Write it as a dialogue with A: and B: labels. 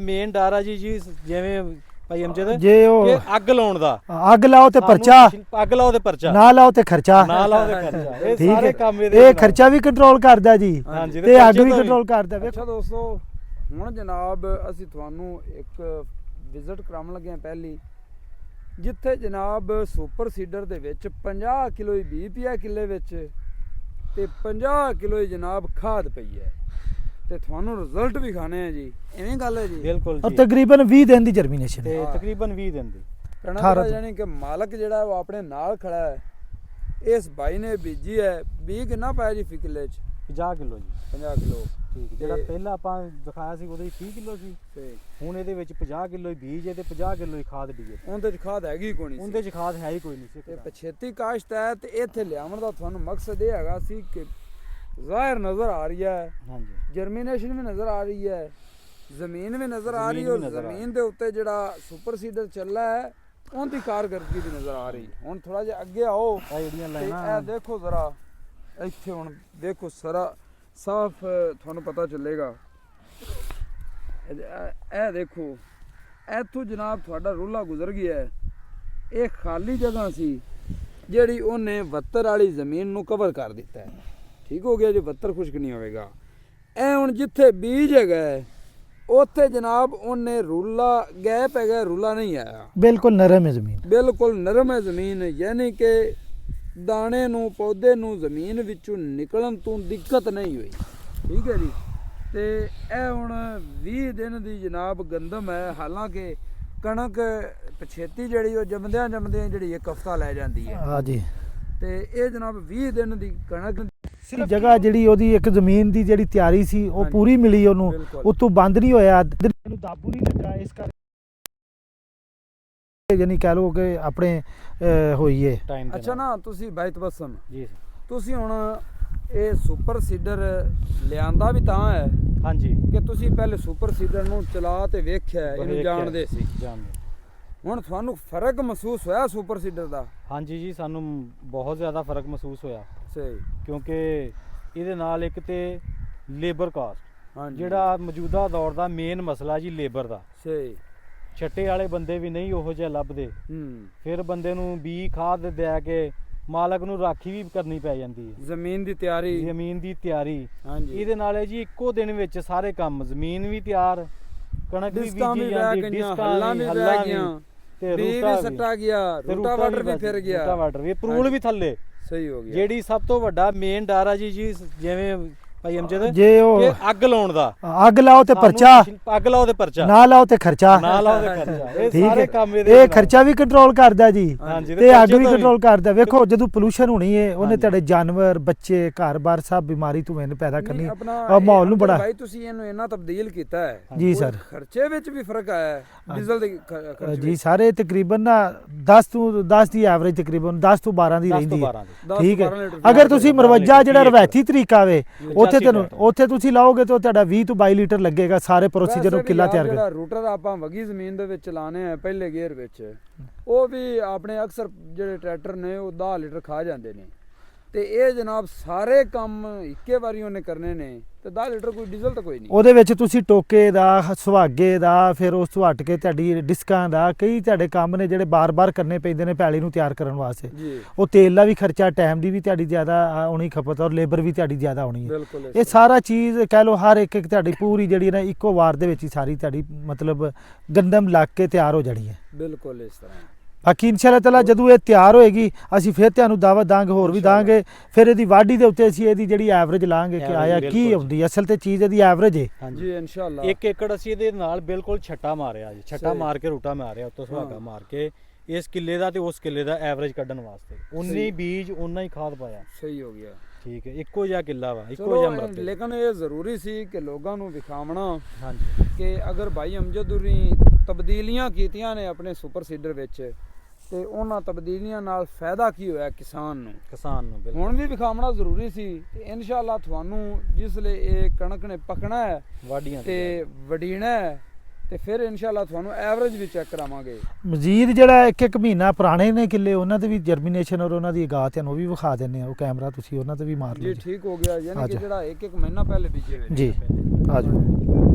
A: Main ਡਰ ਆ ਜੀ ਜਿਵੇਂ ਭਾਈ ਅਮਜਦ
B: ਜੇ ਉਹ
A: ਕਿ ਅੱਗ ਲਾਉਣ ਦਾ
B: ਅੱਗ ਲਾਓ ਤੇ ਪਰਚਾ,
A: ਅੱਗ ਲਾਓ ਤੇ ਪਰਚਾ,
B: ਨਾ ਲਾਓ ਤੇ ਖਰਚਾ,
A: ਨਾ ਲਾਓ ਤੇ ਖਰਚਾ। ਇਹ
B: ਠੀਕ
A: ਸਾਰੇ
B: ਹੈ,
A: ਕੰਮ ਇਹਦੇ
B: ਇਹ ਖਰਚਾ ਵੀ ਕੰਟਰੋਲ ਕਰਦਾ ਜੀ
A: ਹਾਂਜੀ
B: ਤੇ ਅੱਗ ਵੀ ਕੰਟਰੋਲ ਕਰਦਾ।
C: ਅੱਛਾ ਦੋਸਤੋ, ਹੁਣ ਜਨਾਬ ਅਸੀਂ ਤੁਹਾਨੂੰ ਇੱਕ ਵਿਜ਼ਿਟ ਕਰਾਉਣ ਲੱਗੇ ਹਾਂ ਪਹਿਲੀ, ਜਿੱਥੇ ਜਨਾਬ ਸੁਪਰ ਸੀਡਰ ਦੇ ਵਿੱਚ 50 ਕਿਲੋ ਹੀ ਬੀਜ ਪਿਆ ਕਿੱਲੇ ਵਿੱਚ ਤੇ 50 ਕਿਲੋ ਹੀ ਜਨਾਬ ਖਾਦ ਪਈ ਹੈ ਤੇ ਤੁਹਾਨੂੰ ਰਿਜ਼ਲਟ ਵੀ ਖਾਣੇ ਆ ਜੀ। ਐਵੇਂ ਗੱਲ ਹੈ ਜੀ,
A: ਬਿਲਕੁਲ
B: ਔਰ
A: ਜੀ।
B: ਤਕਰੀਬਨ 20 ਦਿਨ ਦੀ ਜਰਮੀਨੇਸ਼ਨ
A: ਤੇ ਤਕਰੀਬਨ 20 ਦਿਨ ਦੀ
C: ਕਣਕ ਯਾਨੀ ਕਿ ਮਾਲਕ ਜਿਹੜਾ ਉਹ ਆਪਣੇ ਨਾਲ ਖੜਾ ਹੈ। ਇਸ ਬਾਈ ਨੇ ਬੀਜੀ ਹੈ, ਬੀਜ ਕਿੰਨਾ ਪਾਇਆ ਜੀ ਕਿੱਲੇ 'ਚ?
A: 50 ਕਿਲੋ ਜੀ।
C: 50 ਕਿਲੋ
A: ਠੀਕ। ਜਿਹੜਾ ਪਹਿਲਾਂ ਆਪਾਂ ਦਿਖਾਇਆ ਸੀ ਉਹਦੇ 30 ਕਿਲੋ ਸੀ
C: ਤੇ
A: ਹੁਣ ਇਹਦੇ ਵਿੱਚ 50 ਕਿਲੋ ਹੀ ਬੀਜ ਹੈ ਤੇ 50 ਕਿਲੋ ਹੀ ਖਾਦ ਵੀ ਹੈ।
C: ਉਹਦੇ 'ਚ ਖਾਦ ਹੈਗੀ ਕੋਈ ਨਹੀਂ,
A: ਉਹਦੇ 'ਚ ਖਾਦ ਹੈ ਹੀ ਕੋਈ ਨਹੀਂ ਸੀ।
C: ਤੇ ਪਛੇਤੀ ਕਾਸ਼ਤ ਹੈ ਤੇ ਇੱਥੇ ਲਿਆਉਣ ਦਾ ਤੁਹਾਨੂੰ ਮਕਸਦ ਇਹ ਹੈਗਾ ਸੀ ਕਿ ਜ਼ਾਹਿਰ ਨਜ਼ਰ ਆ ਰਹੀ ਹੈ,
A: ਹਾਂਜੀ
C: ਜਰਮੀਨੇਸ਼ਨ ਵੀ ਨਜ਼ਰ ਆ ਰਹੀ ਹੈ, ਜ਼ਮੀਨ ਵੀ ਨਜ਼ਰ ਆ ਰਹੀ ਹੈ, ਔਰ ਜ਼ਮੀਨ ਦੇ ਉੱਤੇ ਜਿਹੜਾ ਸੁਪਰ ਸੀਡਰ ਚੱਲਾ ਹੈ ਉਹਦੀ ਕਾਰਗਰਦਗੀ ਵੀ ਨਜ਼ਰ ਆ ਰਹੀ। ਹੁਣ ਥੋੜਾ ਜਿਹਾ ਅੱਗੇ ਆਓ
A: ਇਹ ਜਿਹੜੀਆਂ
C: ਤੇ
A: ਲਾਈਨਾਂ
C: ਇਹ ਦੇਖੋ ਜ਼ਰਾ, ਇੱਥੇ ਹੁਣ ਦੇਖੋ ਸਾਰਾ ਸਾਫ਼ ਤੁਹਾਨੂੰ ਪਤਾ ਚੱਲੇਗਾ। ਇਹ ਦੇਖੋ, ਇੱਥੋਂ ਜਨਾਬ ਤੁਹਾਡਾ ਰੋਲਾ ਗੁਜ਼ਰ ਗਿਆ ਹੈ। ਇਹ ਖਾਲੀ ਜਗ੍ਹਾ ਸੀ ਜਿਹੜੀ ਉਹਨੇ 72 ਵਾਲੀ ਜ਼ਮੀਨ ਨੂੰ ਕਵਰ ਕਰ ਦਿੱਤਾ ਹੈ। ਠੀਕ ਹੋ ਗਿਆ ਜੀ, 72 ਖੁਸ਼ਕ ਨਹੀਂ ਹੋਵੇਗਾ। ਇਹ ਹੁਣ ਜਿੱਥੇ ਬੀਜ ਹੈਗਾ ਉੱਥੇ ਜਨਾਬ ਉਹਨੇ ਰੂਲਾ ਗੈਪ ਹੈਗਾ, ਰੂਲਾ ਨਹੀਂ ਆਇਆ।
B: ਬਿਲਕੁਲ ਨਰਮ ਹੈ ਜ਼ਮੀਨ,
C: ਬਿਲਕੁਲ ਨਰਮ ਹੈ ਜ਼ਮੀਨ, ਯਾਨੀ ਕਿ ਦਾਣੇ ਨੂੰ ਪੌਦੇ ਨੂੰ ਜ਼ਮੀਨ ਵਿੱਚੋਂ ਨਿਕਲਣ ਤੋਂ ਦਿੱਕਤ ਨਹੀਂ ਹੋਈ। ਠੀਕ ਹੈ ਜੀ। ਤੇ ਇਹ ਹੁਣ 20 ਦਿਨ ਦੀ ਜਨਾਬ ਗੰਦਮ ਹੈ। ਹਾਲਾਂਕਿ ਕਣਕ ਪਛੇਤੀ ਜਿਹੜੀ ਉਹ ਜੰਮਦਿਆਂ ਜਿਹੜੀ ਇੱਕ ਹਫ਼ਤਾ ਲੈ ਜਾਂਦੀ ਹੈ।
B: ਹਾਂ ਜੀ।
C: ਤੇ ਇਹ ਜਨਾਬ 20 ਦਿਨ ਦੀ ਕਣਕ
B: ਜਗ੍ਹਾ ਜਿਹੜੀ ਉਹਦੀ ਇੱਕ ਜ਼ਮੀਨ ਦੀ ਜਿਹੜੀ ਤਿਆਰੀ ਸੀ ਉਹ ਪੂਰੀ ਮਿਲੀ ਉਹਨੂੰ, ਉਤੋਂ ਬੰਦ ਨਹੀਂ ਹੋਇਆ, ਇਹਨੂੰ ਦਾਬੂ ਨਹੀਂ ਲੱਗਾ, ਇਸ ਕਰਕੇ ਯਾਨੀ ਕਹਿ ਲਓ ਕਿ ਆਪਣੇ ਹੋਈਏ।
C: ਅੱਛਾ ਨਾ, ਤੁਸੀਂ ਬਾਈ ਤਬਸਮ
A: ਜੀ
C: ਤੁਸੀਂ ਹੁਣ ਇਹ ਸੁਪਰ ਸੀਡਰ ਲਿਆਂਦਾ ਵੀ ਤਾਂ ਹੈ
A: ਹਾਂਜੀ
C: ਕਿ ਤੁਸੀਂ ਪਹਿਲੇ ਸੁਪਰ ਸੀਡਰ ਨੂੰ ਚਲਾ ਤੇ ਵੇਖਿਆ, ਇਹਨੂੰ ਜਾਣਦੇ ਸੀ। ਹੁਣ ਤੁਹਾਨੂੰ ਫਰਕ ਮਹਿਸੂਸ ਹੋਇਆ ਸੁਪਰ ਸੀਡਰ ਦਾ?
A: ਹਾਂਜੀ ਜੀ, ਸਾਨੂੰ ਬਹੁਤ ਜ਼ਿਆਦਾ ਫਰਕ ਮਹਿਸੂਸ ਹੋਇਆ।
C: ਸਹੀ।
A: ਕਿਉਂਕਿ ਇਹਦੇ ਨਾਲ ਇੱਕ ਤੇ ਲੇਬਰ ਕਾਸਟ,
C: ਹਾਂਜੀ
A: ਜਿਹੜਾ ਮੌਜੂਦਾ ਦੌਰ ਦਾ ਮੇਨ ਮਸਲਾ ਜੀ ਲੇਬਰ ਦਾ।
C: ਸਹੀ।
A: ਛੱਟੇ ਵਾਲੇ ਬੰਦੇ ਵੀ ਨਹੀਂ ਉਹੋ ਜਿਹਾ ਲੱਭਦੇ। ਫਿਰ ਬੰਦੇ ਨੂੰ ਬੀ ਖਾਦ ਦੇ ਕੇ ਮਾਲਕ ਨੂੰ ਰਾਖੀ ਵੀ ਕਰਨੀ ਪੈ ਜਾਂਦੀ ਹੈ,
C: ਜ਼ਮੀਨ ਦੀ ਤਿਆਰੀ।
A: ਹਾਂਜੀ। ਇਹਦੇ ਨਾਲ ਹੈ ਜੀ ਇੱਕੋ ਦਿਨ ਵਿੱਚ ਸਾਰੇ ਕੰਮ, ਜ਼ਮੀਨ ਵੀ ਤਿਆਰ, ਕਣਕ ਵੀ ਬੀਜੀ ਜਾਂਦੀ,
C: ਹੱਲਾਂ ਵੀ ਬਹਿ ਗਈਆਂ,
A: ਤੇ
C: ਬੀ ਵੀ ਸੱਟਾ ਗਿਆ, ਰੂਟਾਵਾਟਰ ਵੀ ਫਿਰ ਗਿਆ,
A: ਰੂਟਾਵਾਟਰ ਵੀ, ਪਰੂਲ ਵੀ ਥੱਲੇ।
C: ਸਹੀ ਹੋ ਗਿਆ।
A: ਜਿਹੜੀ ਸਭ ਤੋਂ ਵੱਡਾ ਮੇਨ ਡਰ ਆ ਜੀ ਜਿਵੇਂ ਭਾਈ ਅਮਜਦ
B: ਜੇ ਉਹ
A: ਅੱਗ ਲਾਉਣ ਦਾ,
B: ਅੱਗ ਲਾਓ ਤੇ ਪਰਚਾ,
A: ਅੱਗ ਲਾਓ ਤੇ ਪਰਚਾ,
B: ਨਾ ਲਾਓ ਤੇ ਖਰਚਾ,
A: ਨਾ ਲਾਓ ਤੇ ਖਰਚਾ। ਇਹ
B: ਠੀਕ
A: ਸਾਰੇ
B: ਹੈ,
A: ਕੰਮ
B: ਇਹ ਖਰਚਾ ਵੀ ਕੰਟਰੋਲ ਕਰਦਾ ਜੀ
A: ਹਾਂਜੀ,
B: ਤੇ ਅੱਗ ਵੀ ਕੰਟਰੋਲ ਕਰਦਾ। ਵੇਖੋ ਜਦੋਂ ਪੋਲੂਸ਼ਨ ਹੋਣੀ ਹੈ ਉਹਨੇ ਤੁਹਾਡੇ ਜਾਨਵਰ, ਬੱਚੇ, ਘਰ-ਬਾਰ ਸਭ ਬਿਮਾਰੀ ਤੋਂ ਮੈਨੂੰ ਪੈਦਾ ਕਰਨੀ ਔਰ ਮਾਹੌਲ ਨੂੰ ਬੜਾ।
C: ਭਾਈ ਤੁਸੀਂ ਇਹਨੂੰ ਇੰਨਾ ਤਬਦੀਲ ਕੀਤਾ ਹੈ
B: ਜੀ ਸਰ,
C: ਖਰਚੇ ਵਿੱਚ ਵੀ ਫਰਕ ਆਇਆ ਹੈ, ਡੀਜ਼ਲ ਦੇ ਖਰਚੇ
B: ਜੀ ਸਾਰੇ ਤਕਰੀਬਨ ਨਾ 10 ਦੀ ਐਵਰੇਜ ਤਕਰੀਬਨ 10 ਤੋਂ 12 ਦੀ ਰਹਿੰਦੀ ਹੈ। ਠੀਕ ਹੈ। ਅਗਰ ਤੁਸੀਂ ਮਰਵੱਜਾ ਜਿਹੜਾ ਰਵਾਇਤੀ ਤਰੀਕਾ ਵੇ ਉੱਥੇ ਤੁਸੀਂ ਲਾਓਗੇ ਤਾਂ ਤੁਹਾਡਾ 20 ਤੋਂ 22 ਲੀਟਰ ਲੱਗੇਗਾ ਸਾਰੇ ਪ੍ਰੋਸੀਜਰ ਨੂੰ ਕਿੱਲਾ ਤਿਆਰ
C: ਜਿਹੜਾ ਰੂਟਰ ਆਪਾਂ ਵਗੀ ਜ਼ਮੀਨ ਦੇ ਵਿੱਚ ਲਾਣੇ ਆ ਪਹਿਲੇ ਗੇਅਰ ਵਿੱਚ, ਉਹ ਵੀ ਆਪਣੇ ਅਕਸਰ ਜਿਹੜੇ ਟਰੈਕਟਰ ਨੇ ਉਹ 10 ਲੀਟਰ ਖਾ ਜਾਂਦੇ ਨੇ। ਤੇ ਇਹ ਜਨਾਬ ਸਾਰੇ ਕੰਮ ਇੱਕੇ ਵਾਰੀ ਉਹਨੇ ਕਰਨੇ ਨੇ ਤੇ 10 ਲੀਟਰ ਕੋਈ ਡੀਜ਼ਲ ਤਾਂ ਕੋਈ ਨਹੀਂ। ਉਹਦੇ
B: ਵਿੱਚ ਤੁਸੀਂ ਟੋਕੇ ਦਾ, ਸੁਹਾਗੇ ਦਾ, ਫਿਰ ਉਸ ਤੋਂ ਹਟ ਕੇ ਤੁਹਾਡੀ ਡਿਸਕਾਂ ਦਾ ਕਈ ਤੁਹਾਡੇ ਕੰਮ ਨੇ ਜਿਹੜੇ ਬਾਰ-ਬਾਰ ਕਰਨੇ ਪੈਂਦੇ ਨੇ ਪੈਲੀ ਨੂੰ ਤਿਆਰ ਕਰਨ ਵਾਸਤੇ। ਉਹ ਤੇਲ ਦਾ ਵੀ ਖਰਚਾ, ਟਾਈਮ ਦੀ ਵੀ ਤੁਹਾਡੀ ਜ਼ਿਆਦਾ ਹੋਣੀ ਖਪਤ, ਔਰ ਲੇਬਰ ਵੀ ਤੁਹਾਡੀ ਜ਼ਿਆਦਾ ਹੋਣੀ ਹੈ। ਇਹ ਸਾਰਾ ਚੀਜ਼ ਕਹਿ ਲਓ ਹਰ ਇੱਕ ਤੁਹਾਡੀ ਪੂਰੀ ਜਿਹੜੀ ਨਾ ਇੱਕੋ ਵਾਰ ਦੇ ਵਿੱਚ ਹੀ ਸਾਰੀ ਤੁਹਾਡੀ ਮਤਲਬ ਗੰਦਮ ਲੱਗ ਕੇ ਤਿਆਰ ਹੋ ਜਾਣੀ ਹੈ।
C: ਬਿਲਕੁਲ ਇਸ ਤਰ੍ਹਾਂ।
B: ਬਾਕੀ ਇਨਸ਼ਾਅੱਲਾ ਤਾਲਾ ਜਦੋਂ ਇਹ ਤਿਆਰ ਹੋਏਗੀ ਅਸੀਂ ਫਿਰ ਤੁਹਾਨੂੰ ਦਾਵਤ ਦਾਂਗੇ, ਹੋਰ ਵੀ ਦਾਂਗੇ। ਫਿਰ ਇਹਦੀ ਵਾਢੀ ਦੇ ਉੱਤੇ ਅਸੀਂ ਇਹਦੀ ਜਿਹੜੀ ਐਵਰੇਜ ਲਾਂਗੇ ਕਿ ਆਇਆ ਕੀ ਆਉਂਦੀ ਅਸਲ ਤੇ ਚੀਜ਼ ਇਹਦੀ ਐਵਰੇਜ ਹੈ।
C: ਹਾਂਜੀ ਇਨਸ਼ਾਅੱਲਾ।
A: 1 ਏਕੜ ਅਸੀਂ ਇਹਦੇ ਨਾਲ ਬਿਲਕੁਲ ਛੱਟਾ ਮਾਰਿਆ ਜੀ, ਛੱਟਾ ਮਾਰ ਕੇ ਰੂਟਾ ਮਾਰਿਆ, ਉੱਤੋਂ ਸੁਹਾਗਾ ਮਾਰ ਕੇ ਇਸ ਕਿੱਲੇ ਦਾ ਤੇ ਉਸ ਕਿੱਲੇ ਦਾ ਐਵਰੇਜ ਕੱਢਣ ਵਾਸਤੇ ਉਨੀ ਬੀਜ ਉਨਾ ਹੀ ਖਾਦ ਪਾਇਆ।
C: ਸਹੀ ਹੋ ਗਿਆ।
A: ਠੀਕ ਹੈ, ਇੱਕੋ ਜਿਹਾ ਕਿੱਲਾ ਵਾ, ਇੱਕੋ ਜਿਹਾ ਮਰਬੇ।
C: ਲੇਕਿਨ ਇਹ ਜ਼ਰੂਰੀ ਸੀ ਕਿ ਲੋਕਾਂ ਨੂੰ ਵਿਖਾਵਣਾ
A: ਹਾਂਜੀ
C: ਕਿ ਅਗਰ ਭਾਈ ਅਮਜਦ ਹੋਰੀ ਤਬਦੀਲੀਆਂ ਕੀਤੀਆਂ ਨੇ ਆਪਣੇ ਸੁਪਰ ਸੀਡਰ ਵਿੱਚ ਤੇ ਉਹਨਾਂ ਤਬਦੀਲੀਆਂ ਨਾਲ ਫਾਇਦਾ ਕੀ ਹੋਇਆ ਕਿਸਾਨ ਨੂੰ ਹੁਣ ਵੀ ਵਿਖਾਉਣਾ ਜ਼ਰੂਰੀ ਸੀ। ਤੇ ਇਨਸ਼ਾਅੱਲਾ ਤੁਹਾਨੂੰ ਜਿਸਲੇ ਇਹ ਕਣਕ ਨੇ ਪਕਣਾ ਹੈ
A: ਵਾਢੀਆਂ
C: ਤੇ ਵਡੀਣਾ ਹੈ ਤੇ ਫਿਰ ਇਨਸ਼ਾਅੱਲਾ ਤੁਹਾਨੂੰ ਐਵਰੇਜ ਵੀ ਚੈੱਕ ਕਰਾਵਾਂਗੇ।
B: ਮਜ਼ੀਦ ਜਿਹੜਾ ਇੱਕ ਮਹੀਨਾ ਪੁਰਾਣੇ ਨੇ ਕਿੱਲੇ ਉਹਨਾਂ ਤੇ ਵੀ ਜਰਮੀਨੇਸ਼ਨ ਔਰ ਉਹਨਾਂ ਦੀ ਅਗਾਹ ਤੁਹਾਨੂੰ ਉਹ ਵੀ ਵਿਖਾ ਦਿੰਦੇ ਆ, ਉਹ ਕੈਮਰਾ ਤੁਸੀਂ ਉਹਨਾਂ ਤੇ ਵੀ ਮਾਰ ਲਓ
C: ਜੀ। ਠੀਕ ਹੋ ਗਿਆ, ਯਾਨੀ ਕਿ ਜਿਹੜਾ ਇੱਕ ਮਹੀਨਾ ਪਹਿਲੇ ਬੀਜੇ ਹੋਏ
B: ਜੀ। ਆ ਜਾਓ।